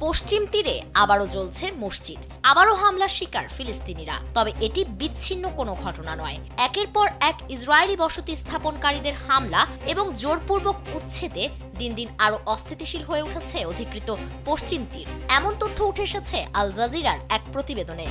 পশ্চিম তীরে আবারও জ্বলছে মসজিদ, আবারও হামলার শিকার ফিলিস্তিনিরা। তবে এটি বিচ্ছিন্ন কোনো ঘটনা নয়। একের পর এক ইসরায়েলি বসতি স্থাপনকারীদের হামলা এবং জোরপূর্বক উচ্ছেদে দিন দিন আরো অস্থিতিশীল হয়ে উঠেছে অধিকৃত পশ্চিম তীর। এমন তথ্য উঠে এসেছে আল জাজিরার এক প্রতিবেদনে।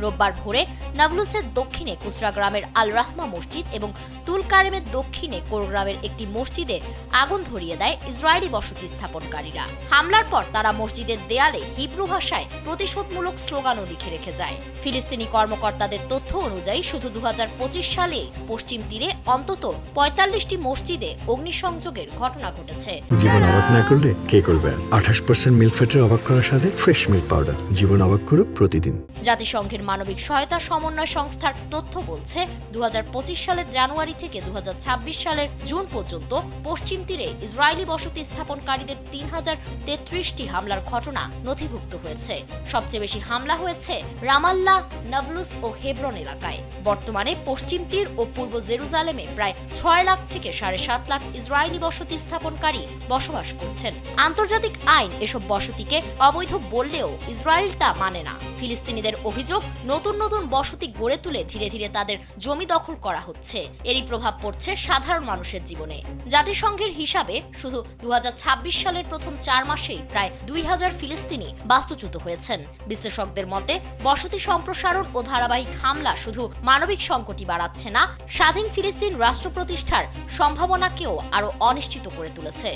রোববার ভোরে নাবলুসের দক্ষিণে কুসরা গ্রামের আল রাহমা মসজিদ এবং তুল কারেমের দক্ষিণে কোর গ্রামের একটি মসজিদে আগুন ধরিয়ে দেয় ইসরায়েলি বসতি স্থাপনকারীরা। হামলার পর তারা মসজিদের দেয়ালে হিব্রু ভাষায় প্রতিশোধমূলক স্লোগানও লিখে রেখে যায়। ফিলিস্তিনি কর্মকর্তাদের তথ্য অনুযায়ী শুধু 2025 সালে পশ্চিম তীরে অন্তত 45টি মসজিদে অগ্নিসংযোগের ঘটনা ঘটেছে। জীবন অবাক না করলে কে করবে? 28% মিল্ক ফ্যাটের অবাক করার সাথে ফ্রেশ মিল্ক পাউডার। জীবন অবাক করুক প্রতিদিন। জাতিসংঘের মানবিক সহায়তা সমন্বয় সংস্থার তথ্য বলছে 2025 সালের জানুয়ারি থেকে 2026 সালের জুন পর্যন্ত পশ্চিম তীরে ইসরায়েলি বসতি স্থাপনকারীদের 3033টি হামলার ঘটনা নথিভুক্ত হয়েছে। সবচেয়ে বেশি হামলা হয়েছে রামাল্লাহ, নাবলুস ও হেব্রন এলাকায়। বর্তমানে পশ্চিম তীর ও পূর্ব জেরুজালেমে প্রায় 6 লাখ থেকে 7.5 লাখ ইসরায়েলি বসতি স্থাপনকারী বসবাস করছেন। আন্তর্জাতিক আইন এসব বসতিকে অবৈধ বললেও ইসরায়েল তা মানে না। ফিলিস্তিনিদের অভিযোগ, নতুন নতুন বসতি গড়ে তুলে ধীরে ধীরে তাদের জমি দখল করা হচ্ছে। এরই প্রভাব পড়ছে সাধারণ মানুষের জীবনে। জাতিসংঘের হিসাবে শুধু 2026 সালের প্রথম 4 মাসেই প্রায় 2000 ফিলিস্তিনি বাস্তুচ্যুত হয়েছেন। বিশ্লেষকদের মতে বসতি সম্প্রসারণ ও ধারাবাহিক হামলা শুধু মানবিক সংকটই বাড়াচ্ছে না, স্বাধীন ফিলিস্তিন রাষ্ট্র প্রতিষ্ঠার সম্ভাবনাকেও আরো অনিশ্চিত করে তুলেছে।